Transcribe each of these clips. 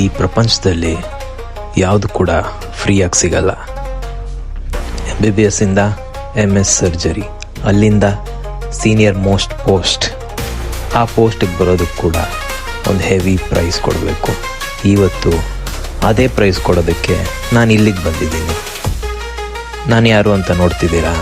ಈ ಪ್ರಪಂಚದಲ್ಲಿ ಯಾವುದು ಕೂಡ ಫ್ರೀಯಾಗಿ ಸಿಗಲ್ಲ. MBBS ಇಂದ MS ಸರ್ಜರಿ, ಅಲ್ಲಿಂದ ಸೀನಿಯರ್ ಮೋಸ್ಟ್ ಪೋಸ್ಟ್, ಆ ಪೋಸ್ಟಿಗೆ ಬರೋದಕ್ಕೆ ಕೂಡ ಒಂದು ಹೆವಿ ಪ್ರೈಸ್ ಕೊಡಬೇಕು. ಇವತ್ತು ಅದೇ ಪ್ರೈಸ್ ಕೊಡೋದಕ್ಕೆ ನಾನು ಇಲ್ಲಿಗೆ ಬಂದಿದ್ದೀನಿ. ನಾನು ಯಾರು ಅಂತ ನೋಡ್ತಿದ್ದೀರಾ?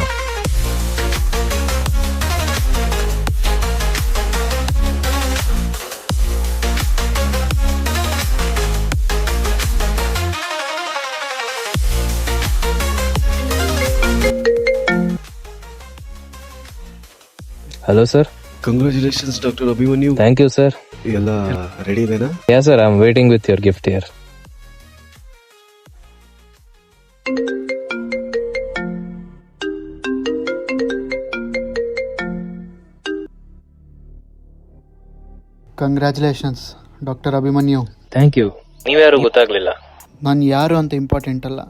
Hello sir. Congratulations Dr. Abhimanyu. Thank you sir. ಎಲ್ಲ ರೆಡಿ ಇದೆನಾ? Yeah sir, I'm waiting with your gift here. Congratulations doctor Abhimanyu. Thank you. ನೀವ್ಯಾರು ಗೊತ್ತಾಗ್ಲಿಲ್ಲ. ನಾನು ಯಾರು ಅಂತ ಇಂಪಾರ್ಟೆಂಟ್ ಅಲ್ಲ,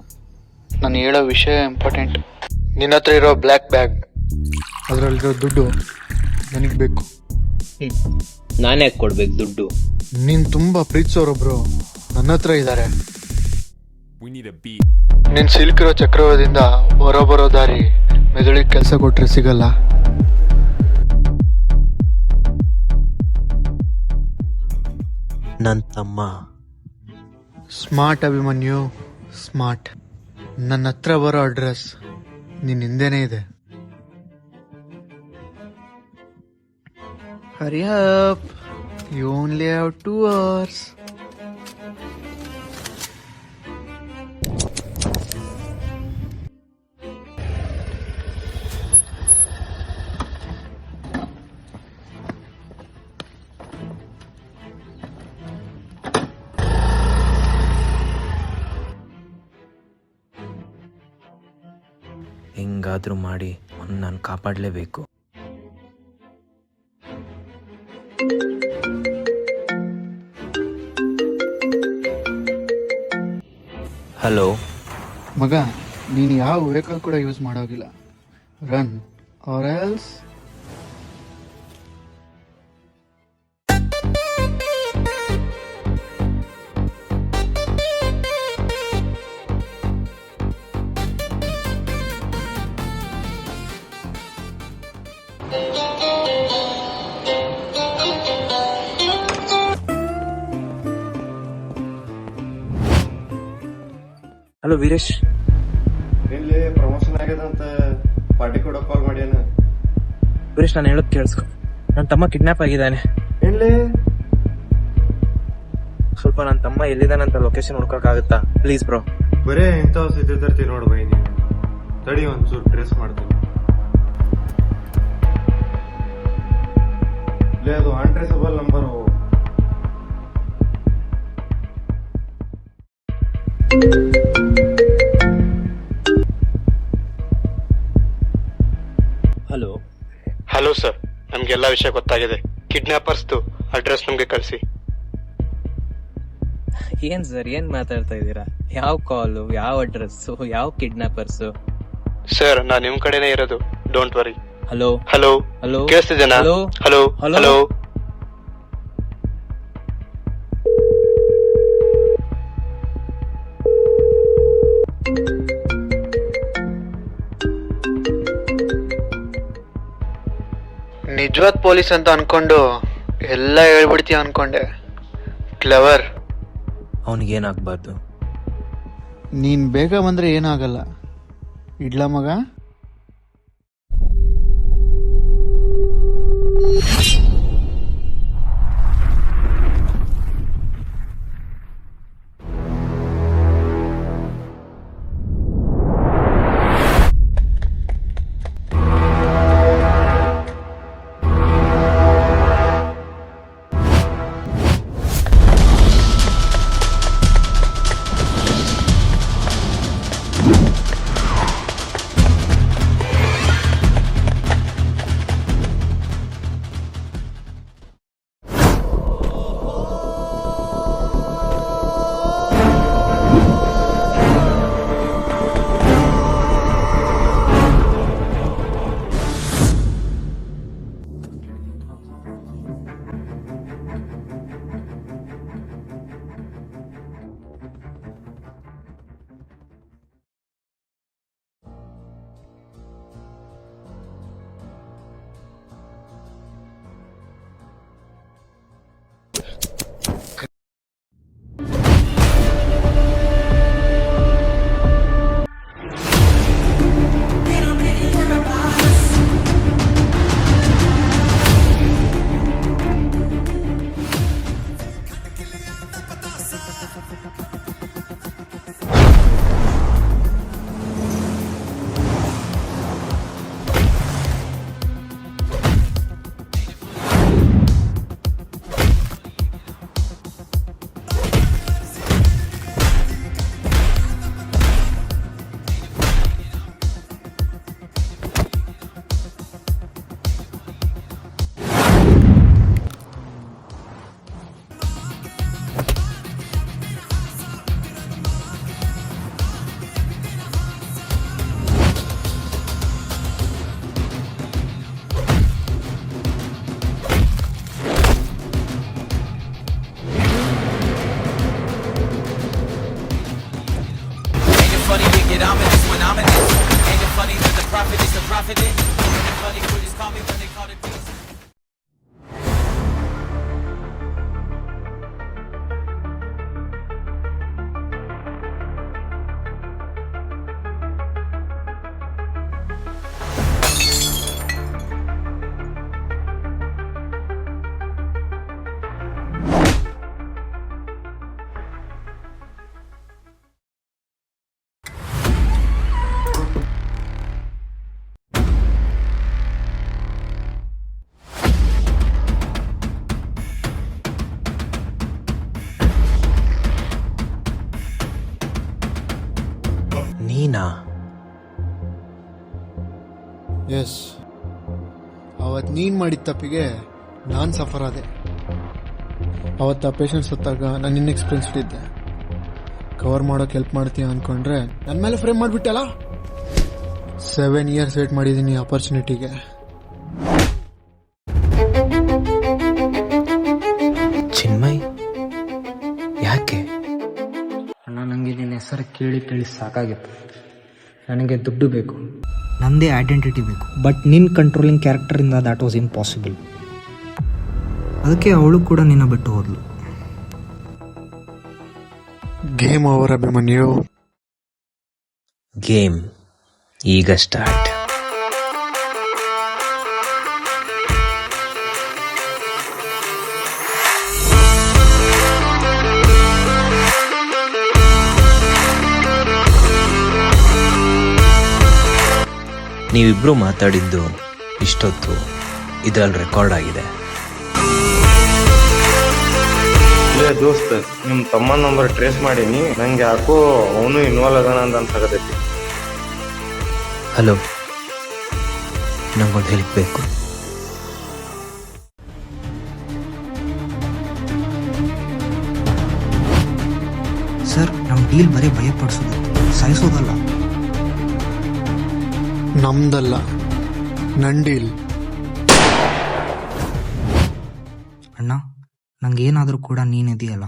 ನಾನು ಹೇಳೋ ವಿಷಯ ಇಂಪಾರ್ಟೆಂಟ್. ನಿನ್ನ ಹತ್ರ ಇರೋ ಬ್ಲ್ಯಾಕ್ ಬ್ಯಾಗ್, ಅದರಲ್ಲಿರೋ ದುಡ್ಡು ನನಗೆ ಬೇಕು. ನಾನು ಯಾಕೆ ಕೊಡ್ಬೇಕು ದುಡ್ಡು? ನೀನು ತುಂಬ ಪ್ರೀತಿಸೋರೊಬ್ರು ನನ್ನ ಹತ್ರ ಇದ್ದಾರೆ. ನೀನು ಸಿಲ್ಕಿರೋ ಚಕ್ರವ್ಯೂಹದಿಂದ ಹೊರಬರೋ ದಾರಿ ಮೆದುಳಿಗೆ ಕೆಲಸ ಕೊಟ್ಟರೆ ಸಿಗಲ್ಲ. ನನ್ನ ತಮ್ಮ ಸ್ಮಾರ್ಟ್ ಅಭಿಮನ್ಯು, ಸ್ಮಾರ್ಟ್. ನನ್ನ ಹತ್ರ ಬರೋ ಅಡ್ರೆಸ್ ನಿನ್ನ ಹಿಂದೆನೇ ಇದೆ. Hurry up, you only have 2 hours. ಹೆಂಗಾದ್ರೂ ಮಾಡಿ ನಾನು ಕಾಪಾಡಲೇಬೇಕು. ಹಲೋ ಮಗ, ನೀನು ಯಾವ ವೆಹಿಕಲ್ ಕೂಡ ಯೂಸ್ ಮಾಡೋಗಿಲ್ಲ. Run or else. Hello Veeresh. ಇಲ್ಲಿ ಪ್ರಮೋಷನ್ ಆಗ್ಯದ ಅಂತ ಪಾರ್ಟಿ ಕೊಡೋ ಕಾಲ್ ಮಾಡ್ಯಾನ. ವೀರೇಶ್, ನಾನು ಹೇಳೋದು ಕೇಳಿಸ್ಕೊ. ನನ್ನ ತಮ್ಮ ಕಿಡ್ನಾಪ್ ಆಗಿದ್ದಾನೆ. ಏನ್ಲೇ? ಸ್ವಲ್ಪ ನನ್ನ ತಮ್ಮ ಎಲ್ಲಿದ್ದಾನಂತ ಲೊಕೇಶನ್ ಹುಡ್ಕೋಕ್ಕಾಗುತ್ತಾ ಪ್ಲೀಸ್ ಬ್ರೋ? ಬರೇ ಇಂಥವ್ ಸಿದ್ಧರ್ತಿ ನೋಡ್ ಬೈ. ನೀನು ತಡಿ ಒಂಚೂರು ಟ್ರೇಸ್ ಮಾಡ್ತೀನಿ. ಲೇ, ಅದು ಅನ್ಟ್ರೇಸಬಲ್ ನಂಬರು. ಹಲೋ. ಹಲೋ ಸರ್, ನಮ್ಗೆಲ್ಲ ವಿಷಯ ಗೊತ್ತಾಗಿದೆ. ಕಿಡ್ನಾಪರ್ಸ್ದು ಅಡ್ರೆಸ್ ನಮ್ಗೆ ಕಳಿಸಿ. ಏನ್ ಸರ್, ಏನ್ ಮಾತಾಡ್ತಾ ಇದ್ದೀರಾ? ಯಾವ ಕಾಲು, ಯಾವ ಅಡ್ರೆಸ್ಸು, ಯಾವ ಕಿಡ್ನಾಪರ್ಸು? ಸರ್, ನಾನ್ ನಿಮ್ ಕಡೆನೇ ಇರೋದು, don't worry. Hello hello hello, ಕೇಳಿಸ್ತಿದ್ದೇನಾ? Hello hello hello. ಹಲೋ. ನಿಜವಾದ ಪೊಲೀಸ್ ಅಂತ ಅನ್ಕೊಂಡು ಎಲ್ಲ ಹೇಳ್ಬಿಡ್ತೀಯ ಅನ್ಕೊಂಡೆ. ಕ್ಲೆವರ್. ಅವನಿಗೇನಾಗಬಾರ್ದು. ನೀನ್ ಬೇಗ ಬಂದ್ರೆ ಏನಾಗಲ್ಲ. ಇಡ್ಲ ಮಗ. ಎಸ್, ಅವತ್ತು ನೀನು ಮಾಡಿದ ತಪ್ಪಿಗೆ ನಾನು ಸಫರ್ ಆದೆ. ಅವತ್ತು ಆ ಪೇಷಂಟ್ ಸತ್ತಾಗ ನಾನು ನಿನ್ನ ಎಕ್ಸ್ಪೀರಿಯನ್ಸ್ ಇಟ್ಟಿದ್ದೆ. ಕವರ್ ಮಾಡೋಕೆ ಹೆಲ್ಪ್ ಮಾಡ್ತೀಯ ಅಂದ್ಕೊಂಡ್ರೆ ನನ್ನ ಮೇಲೆ ಫ್ರೇಮ್ ಮಾಡಿಬಿಟ್ಟಲ್ಲ. 7 years ವೇಟ್ ಮಾಡಿದ್ದೀನಿ ಆಪರ್ಚುನಿಟಿಗೆ. ಚಿನ್ಮಯ್, ಯಾಕೆ? ಅಣ್ಣ, ನನಗೆ ನಿನ್ನ ಹೆಸರು ಕೇಳಿ ಕೇಳಿ ಸಾಕಾಗಿತ್ತು. ನನಗೆ ದುಡ್ಡು ಬೇಕು, ನನ್ನದೇ ಐಡೆಂಟಿಟಿ ಬೇಕು. ಬಟ್ ನಿನ್ನ ಕಂಟ್ರೋಲಿಂಗ್ ಕ್ಯಾರೆಕ್ಟರಿಂದ ದ್ಯಾಟ್ ವಾಸ್ ಇಂಪಾಸಿಬಲ್. ಅದಕ್ಕೆ ಅವಳು ಕೂಡ ನಿನ್ನ ಬಿಟ್ಟು ಹೋದ್ಲು. Game over Abhimanyu. ಗೇಮ್ ಈಗ ಸ್ಟಾರ್ಟ್. ನೀವಿಬ್ರು ಮಾತಾಡಿದ್ದು ಇಷ್ಟೊತ್ತು ಇದರಲ್ಲಿ ರೆಕಾರ್ಡ್ ಆಗಿದೆ. ಇಲ್ಲೇ ದೋಸ್ತ್, ನಿಮ್ಮ ತಮ್ಮ ನಂಬರ್ ಟ್ರೇಸ್ ಮಾಡೀನಿ. ನಂಗೆ ಯಾಕೋ ಅವನು ಇನ್ವಾಲ್ವ್ ಅದಾನ ಅಂತ ಅನ್ಸಕತೈತಿ. ಹಲೋ, ನಂಗೊಂದು ಹೆಲ್ಪ್ ಬೇಕು. ಸರ್, ನಮ್ಮ ಡೀಲ್ ಬರೀ ಭಯಪಡಿಸೋದು, ಸಾಯಿಸೋದಲ್ಲ. ನಮ್ದಲ್ಲ, ನನ್ ಡೀಲ್. ಅಣ್ಣ, ನಂಗೇನಾದರೂ ಕೂಡ ನೀನಿದೆಯಲ್ಲ.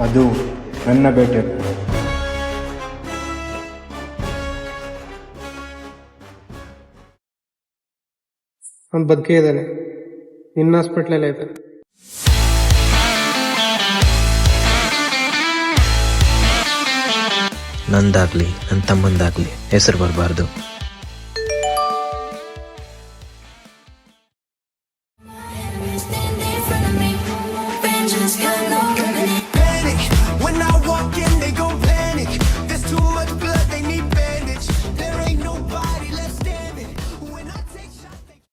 ಅದು ನನ್ನ ಬೇಟೆ. ಅವ್ನು ಬದುಕೇ ಇದ್ದಾನೆ, ನಿನ್ನ ಹಾಸ್ಪಿಟ್ಲಲ್ಲೇ ಇದ್ದಾನೆ. ನಂದಾಗ್ಲಿ ನನ್ನ ತಮ್ಮಂದಾಗ್ಲಿ ಹೆಸರು ಬರಬಾರ್ದು.